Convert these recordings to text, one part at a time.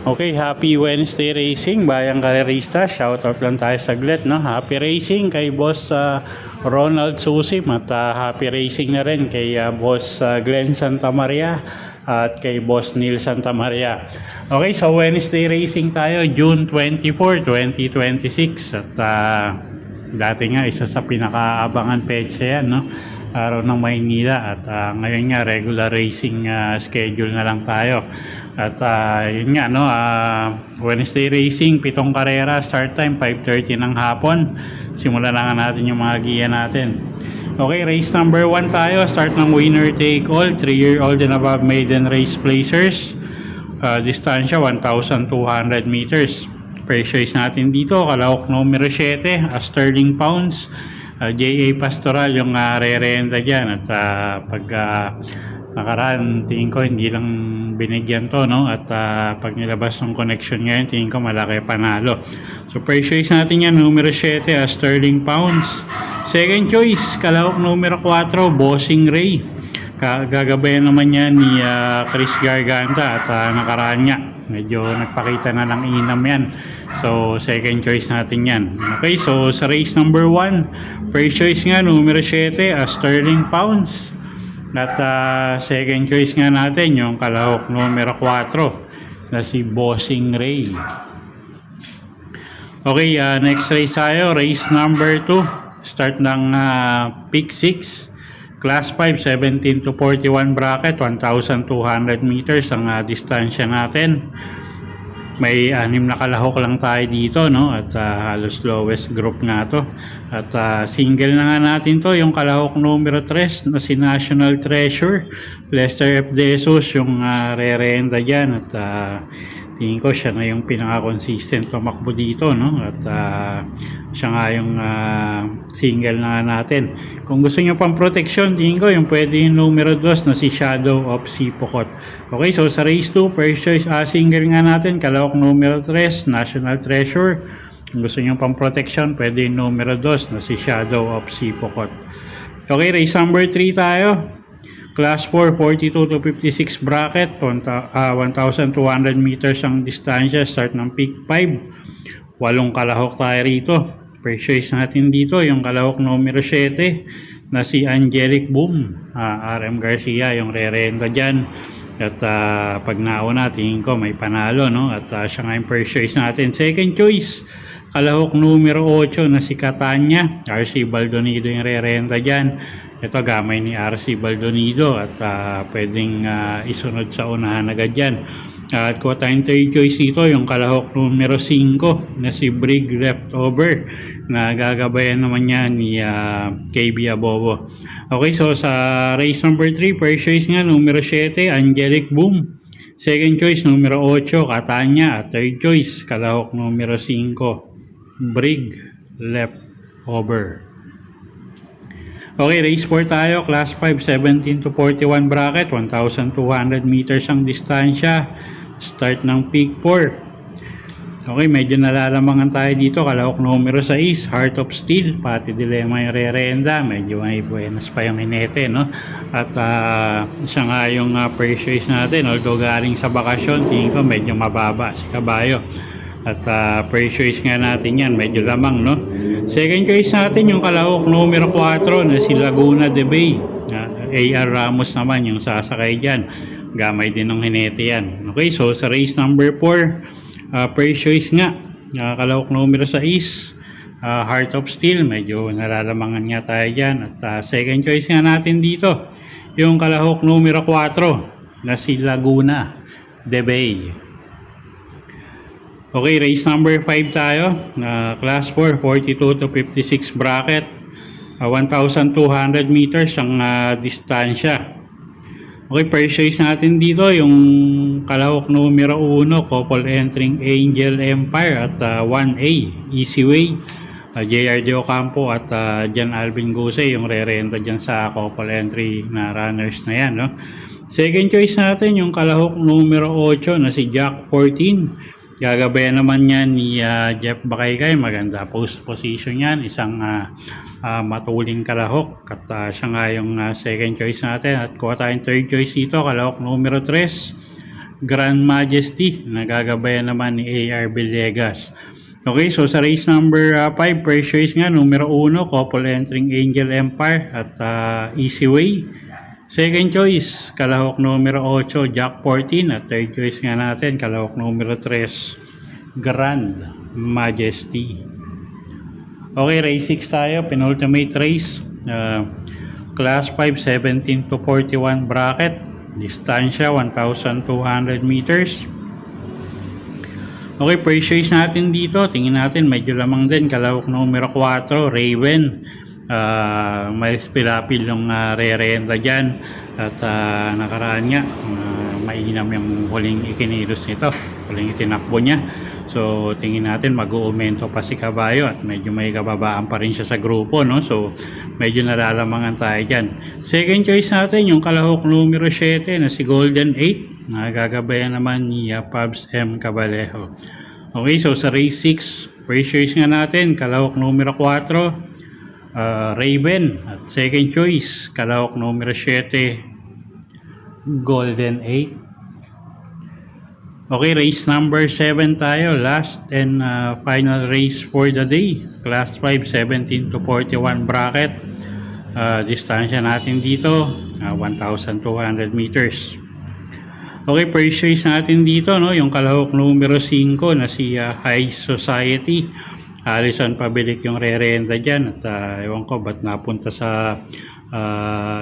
Okay, happy Wednesday racing, bayang karerista. Shoutout lang tayo saglit, no? Happy racing kay Boss Ronald Susim at happy racing na rin kay Boss Glenn Santamaria at kay Boss Neil Santamaria. Okay, so Wednesday racing tayo, June 24, 2026 at dati nga isa sa pinakaabangan petsa yan, no? Araw ng Maynila at ngayon nga regular racing schedule na lang tayo. At yun nga, no, Wednesday racing, 7 karera, start time 5:30 ng hapon. Simulan na nga natin yung mga giya natin. Okay, race number 1 tayo. Start ng winner take all, 3-year-old and above maiden race placers. Distansya 1,200 meters. Pressures natin dito, kalahok numero 7, sterling pounds. J.A. Pastoral yung re-renta dyan. At pag nakaraan, tingin ko hindi lang binigyan to, no? At pag nilabas ng connection ngayon, tingin ko malaki panalo. So first choice natin yan, numero 7, sterling pounds. Second choice, kalahok numero 4, Bossing Ray. Gagabayan naman yan ni Chris Garganta. At nakaraan niya, medyo nagpakita na ng inam yan. So second choice natin yan. Okay, so sa race number 1, first choice nga numero 7, sterling pounds. At second choice nga natin yung kalahok numero 4 na si Bossing Ray. Okay, next race tayo, race number 2. Start ng pick 6, class 5, 17 to 41 bracket, 1,200 meters ang distansya natin. May 6 na kalahok lang tayo dito, no? At halos lowest group nga to. At single na nga natin to, yung kalahok numero 3 na si National Treasure. Lester F. De Jesus yung re-renta dyan. At tingin ko siya na yung pinaka-consistent tumakbo dito, no? At siya nga yung single na natin. Kung gusto nyo pang protection, tingin ko yung pwede yung numero 2 na si Shadow of Sipokot. Okay, so sa race 2, first choice single nga natin, kalahok numero 3, National Treasure. Kung gusto nyo pang protection, pwede yung numero 2 na si Shadow of Sipokot. Okay, race number 3 tayo. Class 4, 42 to 56 bracket, 1,200 meters ang distansya, start ng peak 5. 8 kalahok tayo rito. First choice natin dito, yung kalahok numero 7 na si Angelic Boom. RM Garcia yung re-renta dyan. At pag nauna, tingin ko may panalo, no? At siya nga yung first choice natin. Second choice, kalahok numero 8 na si Catania. RC Baldonido yung re-renta dyan. Ito gamay ni RC Baldonido at pwedeng isunod sa unahan agad yan. At kuha tayong third choice dito, yung kalahok numero 5 na si Brig Leftover na gagabayan naman niya ni KB Abobo. Okay, so sa race number 3, first choice nga numero 7, Angelic Boom. Second choice numero 8, Catania. At third choice, kalahok numero 5, Brig Leftover. Okay, race 4 tayo, class 5, 17 to 41 bracket, 1,200 meters ang distansya, start ng peak 4. Okay, medyo nalalamangan tayo dito, kalahok numero 6, Heart of Steel, pati dilema yung re-renda, medyo may buenas pa yung hinete, no? At siya nga yung first choice natin, although galing sa bakasyon, tingin ko medyo mababa si Kabayo. At first choice nga natin yan, medyo lamang, no? Second choice natin yung kalahok numero 4 na si Laguna de Bay. AR Ramos naman yung sasakay dyan. Gamay din ng hinete yan. Okay, so sa race number 4, first choice nga, kalahok numero 6, Heart of Steel. Medyo nalalamangan nga tayo dyan. At second choice nga natin dito, yung kalahok numero 4 na si Laguna de Bay. Okay, race number 5 tayo, class 4, 42 to 56 bracket, 1,200 meters ang distansya. Okay, first choice natin dito, yung kalahok numero 1, couple entering Angel Empire at 1A, Easy Way. JR De Ocampo at Jan Alvin Guse yung re-renta dyan sa couple entry na runners na yan, no? Second choice natin yung kalahok numero 8 na si Jack 14. Gagabayan naman yan ni Jeff Bakaykay. Maganda post position yan. Isang matuling kalahok. At siya nga yung second choice natin. At kuha tayong third choice dito. Kalahok numero 3. Grand Majesty. Nagagabayan naman ni A.R. Villegas. Okay, so sa race number 5, first choice nga, numero 1, couple entering Angel Empire at Easy Way. Second choice, kalahok numero 8, Jack 14. At third choice nga natin, kalahok numero 3, Grand Majesty. Okay, race 6 tayo, penultimate race. Class 5, 17 to 41 bracket. Distansya, 1,200 meters. Okay, first choice natin dito. Tingin natin, medyo lamang din. Kalahok numero 4, Raven. May pilapil yung re-renta dyan. At nakaraan nga, mainam yung huling ikinilos nito. Huling itinakbo niya. So, tingin natin, mag-uumento pa si Kabayo. At medyo may kababaan pa rin siya sa grupo, no? So, medyo nalalamangan tayo dyan. Second choice natin, yung kalahok numero 7 na si Golden 8. Nagagabayan naman ni Pabs M. Cabalejo. Okay, so sa race 6, first choice nga natin, kalahok numero 4, Raven. At second choice, kalahok numero 7, Golden 8. Okay, race number 7 tayo. Last and final race for the day. Class 5, 17 to 41 bracket. Distansya natin dito, 1,200 meters. Okay, first choice natin dito, no, yung kalahok numero 5 na si High Society. Alison Pabilik yung re-renta dyan. At ewan ko ba't napunta sa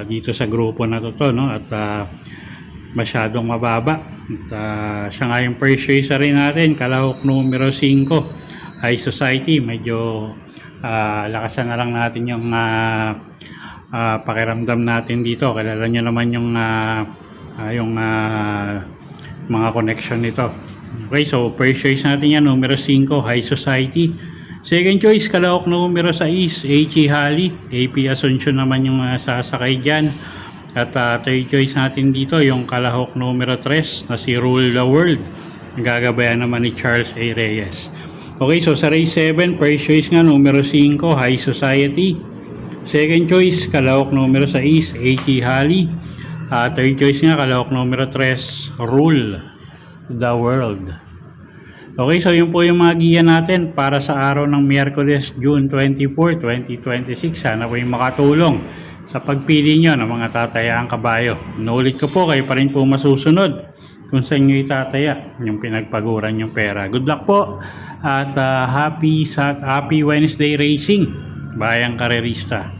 dito sa grupo na to, no? At masyadong mababa. At siya nga yung first choice rin natin, kalahok numero 5, High Society. Medyo lakasan na lang natin yung pakiramdam natin dito. Kilala nyo naman yung mga connection nito. Okay, so first choice natin yan, numero 5, High Society. Second choice, kalahok numero 6, H.E. Halley. AP Asuncion naman yung sasakay dyan. At third choice natin dito, yung kalahok numero 3 na si Rule the World. Gagabayan naman ni Charles A. Reyes. Okay, so sa race 7, first choice nga, numero 5, High Society. Second choice, kalahok numero 6, H.E. Halley. Third choice nga, kalahok numero 3, Rule the World. Okay, so yun po yung mga giya natin para sa araw ng Miyerkules, June 24, 2026. Sana po yung makatulong sa pagpili nyo ng mga tatayaang kabayo. Inuulit ko po, kayo pa rin po masusunod kung saan nyo itataya yung pinagpaguran yung pera. Good luck po at happy Wednesday racing, bayang karerista.